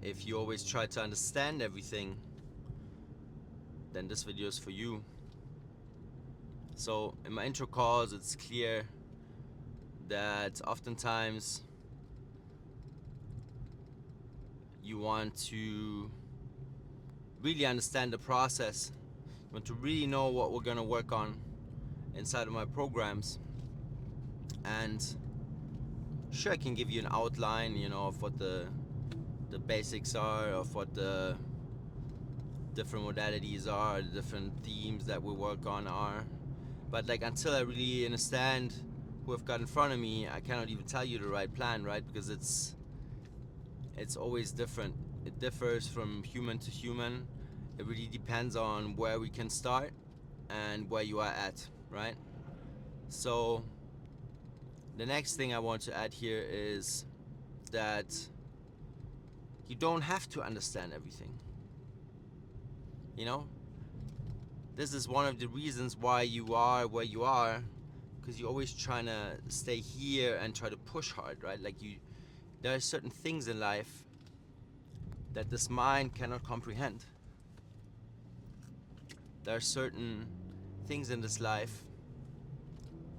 If you always try to understand everything, then this video is for you. So in my intro calls, it's clear that oftentimes you want to really understand the process. You want to really know what we're gonna work on inside of my programs. And sure, I can give you an outline, of what the basics are, of what the different modalities are, the different themes that we work on are. But like until I really understand who I've got in front of me, I cannot even tell you the right plan, right? Because it's always different. It differs from human to human. It really depends on where we can start and where you are at, right? So the next thing I want to add here is that you don't have to understand everything. You know, this is one of the reasons why you are where you are, because you're always trying to stay here and try to push hard, right? Like there are certain things in life that this mind cannot comprehend. There are certain things in this life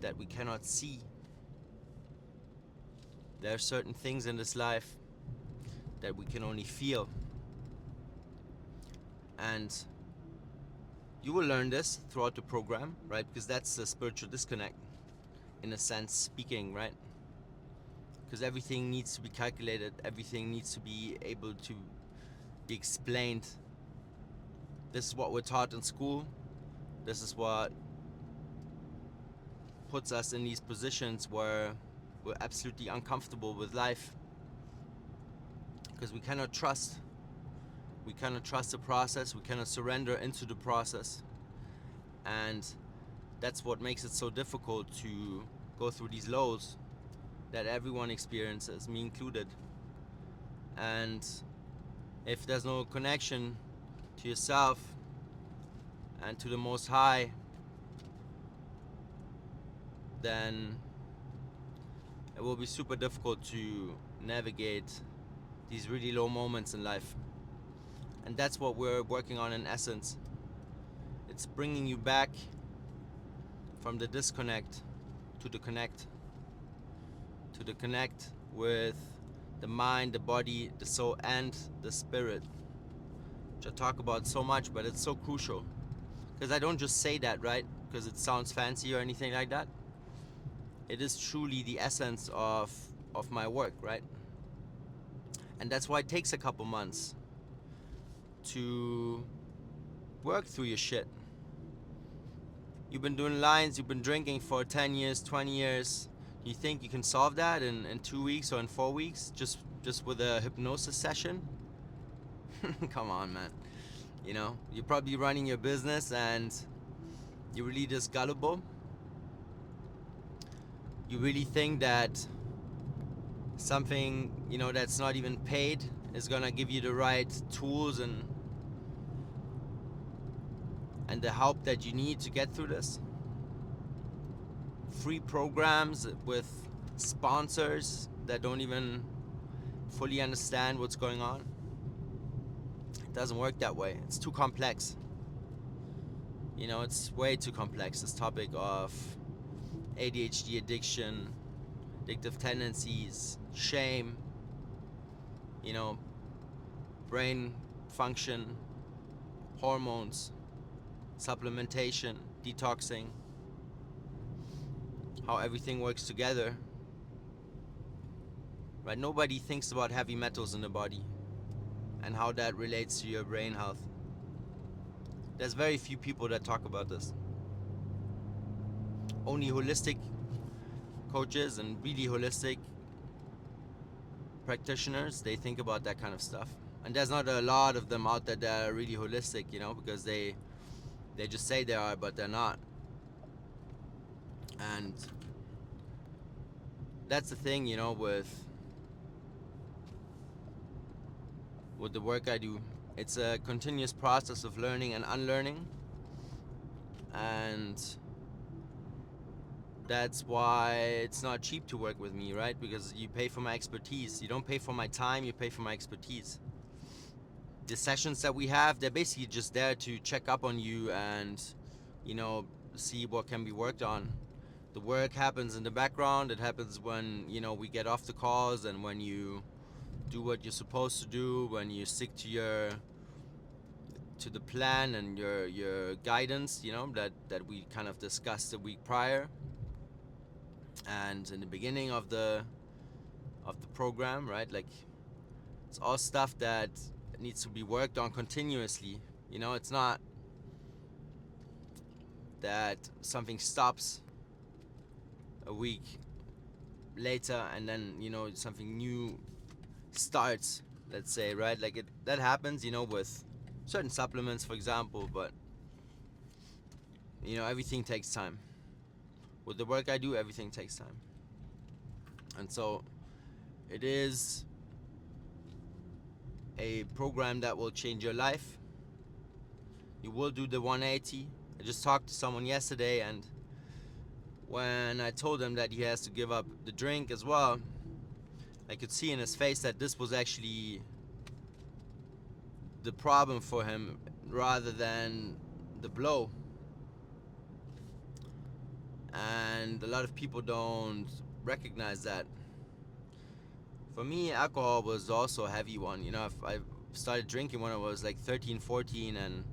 that we cannot see. There are certain things in this life that we can only feel. And you will learn this throughout the program, right? Because that's the spiritual disconnect, in a sense speaking, right? Because everything needs to be calculated, everything needs to be able to be explained. This is what we're taught in school. This is what puts us in these positions where we're absolutely uncomfortable with life, because we cannot trust. We cannot trust the process. We cannot surrender into the process. And that's what makes it so difficult to go through these lows that everyone experiences, me included. And if there's no connection to yourself and to the Most High, then it will be super difficult to navigate these really low moments in life. And that's what we're working on in essence. It's bringing you back from the disconnect to the connect. To the connect with the mind, the body, the soul, and the spirit. Which I talk about so much, but it's so crucial. Because I don't just say that, right? Because it sounds fancy or anything like that. It is truly the essence of my work, right? And that's why it takes a couple months to work through your shit. You've been doing lines, you've been drinking for 10 years, 20 years. You think you can solve that in 2 weeks or in 4 weeks just with a hypnosis session? Come on, man. You're probably running your business and you're really just gullible. You really think that something, that's not even paid is gonna give you the right tools and the help that you need to get through this? Free programs with sponsors that don't even fully understand what's going on. It doesn't work that way. It's too complex. It's way too complex, this topic of ADHD addiction, addictive tendencies, shame, brain function, hormones, supplementation, detoxing, how everything works together. Right? Nobody thinks about heavy metals in the body and how that relates to your brain health. There's very few people that talk about this. Only holistic coaches and really holistic practitioners, they think about that kind of stuff. And there's not a lot of them out there that are really holistic, because they just say they are, but they're not. And that's the thing, with the work I do. It's a continuous process of learning and unlearning. And that's why it's not cheap to work with me, right? Because you pay for my expertise. You don't pay for my time, you pay for my expertise. the sessions that we have, they're basically just there to check up on you and, you know, see what can be worked on. The work happens in the background. It happens when, you know, we get off the calls, and when you do what you're supposed to do, when you stick to the plan and your guidance, you know, that we kind of discussed the week prior and in the beginning of the program, right? Like, it's all stuff that needs to be worked on continuously. You know, it's not that something stops a week later and then, you know, something new starts, let's say, right? Like, that happens, you know, with certain supplements, for example, but, you know, everything takes time. With the work I do, everything takes time. And so it is a program that will change your life. You will do the 180. I just talked to someone yesterday, and when I told him that he has to give up the drink as well, I could see in his face that this was actually the problem for him rather than the blow. And a lot of people don't recognize that. For me, alcohol was also a heavy one. You know, I started drinking when I was like 13, 14, and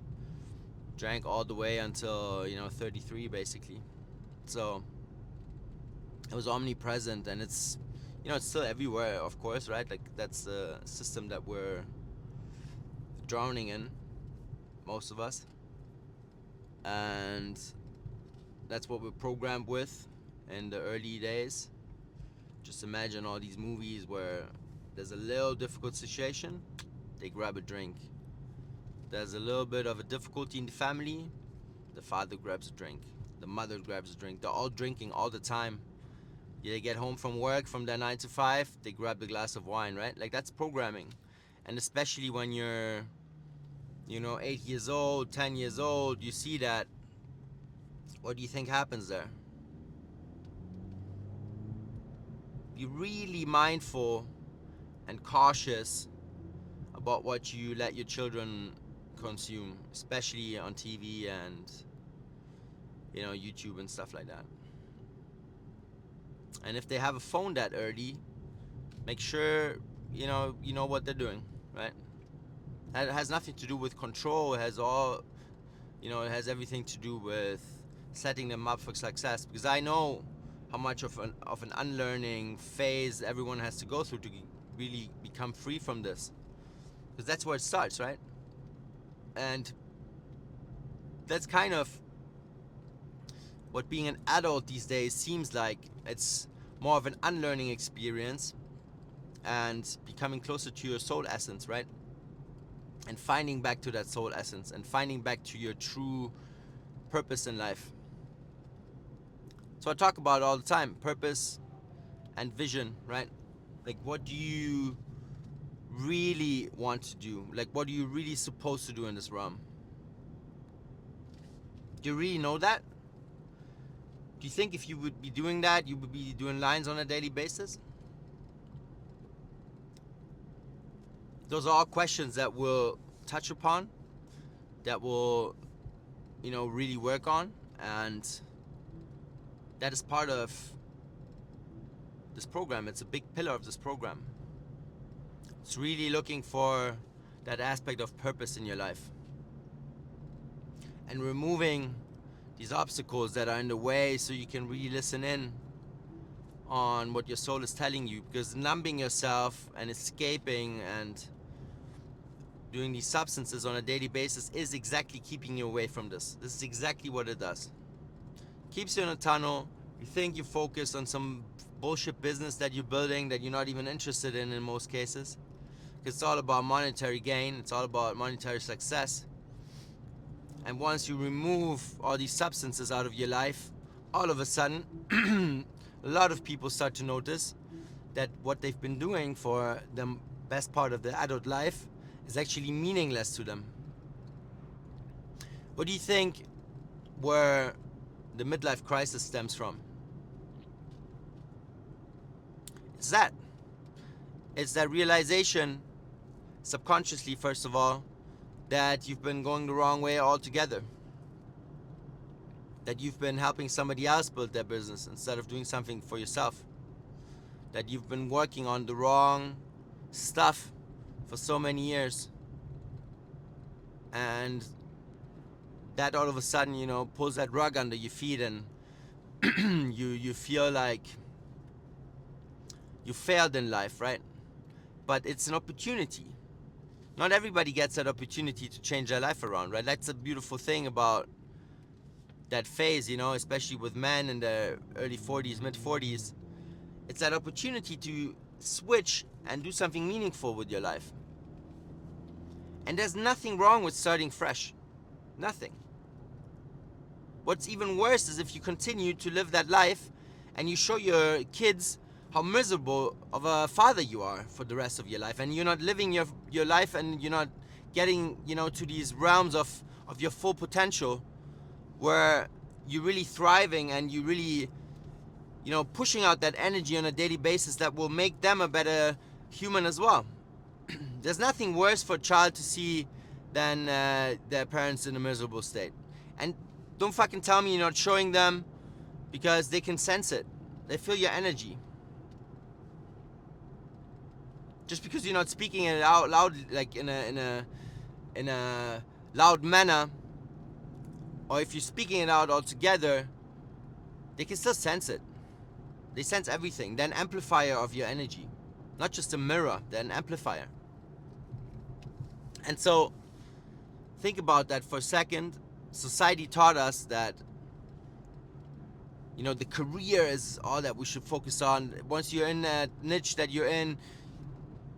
drank all the way until, you know, 33 basically. So it was omnipresent, and it's, you know, it's still everywhere, of course, right? Like, that's the system that we're drowning in, most of us. And that's what we're programmed with in the early days. Just imagine all these movies where there's a little difficult situation, they grab a drink. There's a little bit of a difficulty in the family, the father grabs a drink, the mother grabs a drink. They're all drinking all the time. They get home from work, from their 9 to 5, they grab the glass of wine, right? Like, that's programming. And especially when you're, you know, 8 years old, 10 years old, you see that. What do you think happens there? Be really mindful and cautious about what you let your children consume, especially on TV and, you know, YouTube and stuff like that. And if they have a phone that early, make sure you know what they're doing, right? That has nothing to do with control. It has all, you know, it has everything to do with setting them up for success. Because I know how much of an unlearning phase everyone has to go through to really become free from this. Because that's where it starts, right? And that's kind of what being an adult these days seems like. It's more of an unlearning experience and becoming closer to your soul essence, right? And finding back to that soul essence and finding back to your true purpose in life. So I talk about it all the time, purpose and vision, right? Like, what do you really want to do? Like, what are you really supposed to do in this realm? Do you really know that? Do you think if you would be doing that, you would be doing lines on a daily basis? Those are all questions that we'll touch upon, that we'll, you know, really work on, and that is part of this program. It's a big pillar of this program. It's really looking for that aspect of purpose in your life and removing these obstacles that are in the way so you can really listen in on what your soul is telling you. Because numbing yourself and escaping and doing these substances on a daily basis is exactly keeping you away from this. This is exactly what it does. Keeps you in a tunnel. You think you focus on some bullshit business that you're building that you're not even interested in most cases. Because it's all about monetary gain. It's all about monetary success. And once you remove all these substances out of your life, all of a sudden, a lot of people start to notice that what they've been doing for the best part of their adult life is actually meaningless to them. What do you think where the midlife crisis stems from? It's that. It's that realization, subconsciously, first of all, that you've been going the wrong way altogether, that you've been helping somebody else build their business instead of doing something for yourself, that you've been working on the wrong stuff for so many years, and that all of a sudden, pulls that rug under your feet, and you feel like you failed in life, right? But it's an opportunity. Not everybody gets that opportunity to change their life around, right? That's a beautiful thing about that phase, especially with men in their early 40s, mid 40s. It's that opportunity to switch and do something meaningful with your life. And there's nothing wrong with starting fresh. Nothing. What's even worse is if you continue to live that life and you show your kids how miserable of a father you are for the rest of your life, and you're not living your life, and you're not getting to these realms of your full potential, where you're really thriving and you really pushing out that energy on a daily basis that will make them a better human as well. There's nothing worse for a child to see than their parents in a miserable state. And don't fucking tell me you're not showing them, because they can sense it. They feel your energy. Just because you're not speaking it out loud, like in a loud manner, or if you're speaking it out altogether, they can still sense it. They sense everything. They're an amplifier of your energy, not just a mirror. They're an amplifier. And so, think about that for a second. Society taught us that the career is all that we should focus on. Once you're in that niche that you're in,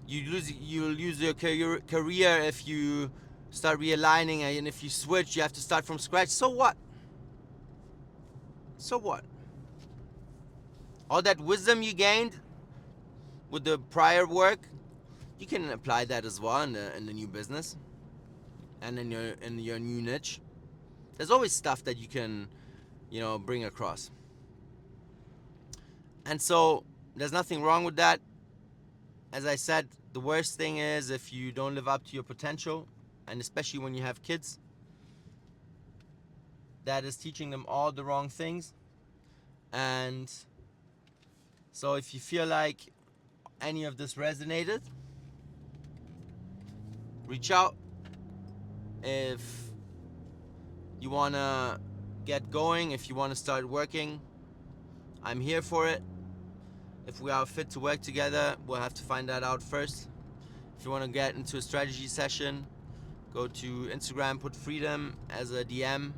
you'll lose your career if you start realigning, and if you switch, you have to start from scratch. So what? So what? All that wisdom you gained with the prior work, you can apply that as well in the new business and in your new niche. There's always stuff that you can bring across. And so there's nothing wrong with that. As I said, the worst thing is if you don't live up to your potential, and especially when you have kids, that is teaching them all the wrong things. And so if you feel like any of this resonated, reach out. If you want to get going, if you want to start working, I'm here for it. If we are fit to work together, we'll have to find that out first. If you want to get into a strategy session, go to Instagram, put Freedom as a DM,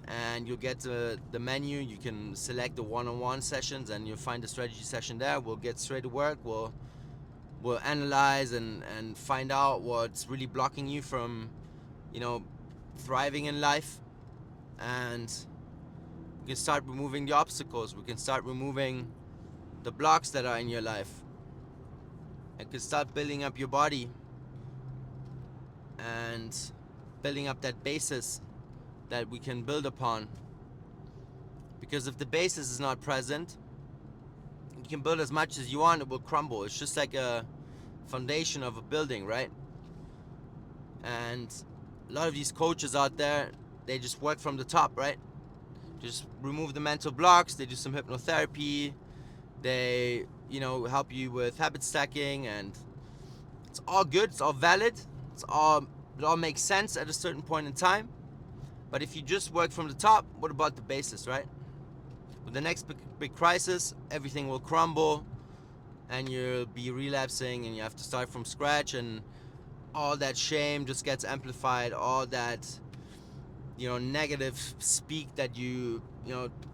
and you'll get the menu. You can select the one-on-one sessions, and you'll find the strategy session there. We'll get straight to work. We'll analyze and find out what's really blocking you from thriving in life, and we can start removing the obstacles. We can start removing the blocks that are in your life, and can start building up your body and building up that basis that we can build upon. Because if the basis is not present, you can build as much as you want, it will crumble. It's just like a foundation of a building, right? And a lot of these coaches out there, they just work from the top, right? Just remove the mental blocks. They do some hypnotherapy. They help you with habit stacking, and it's all good, it's all valid, it all makes sense at a certain point in time. But if you just work from the top, what about the basis, right? With the next big crisis, everything will crumble, and you'll be relapsing, and you have to start from scratch, and all that shame just gets amplified. All that negative speak that you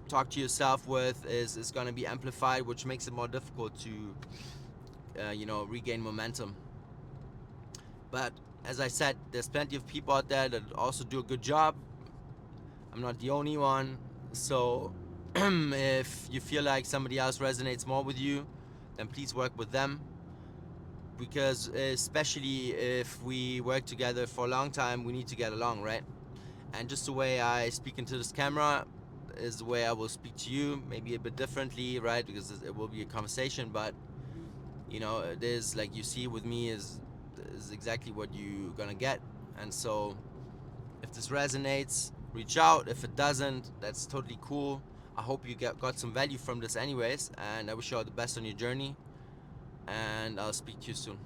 talk to yourself with is going to be amplified, which makes it more difficult to regain momentum. But as I said, there's plenty of people out there that also do a good job. I'm not the only one. So if you feel like somebody else resonates more with you, then please work with them. Because especially if we work together for a long time, we need to get along, right? And just the way I speak into this camera is the way I will speak to you, maybe a bit differently, right? Because it will be a conversation, but it is like you see with me is exactly what you're gonna get. And so if this resonates, reach out. If it doesn't, that's totally cool. I hope you got some value from this anyways, and I wish you all the best on your journey, and I'll speak to you soon.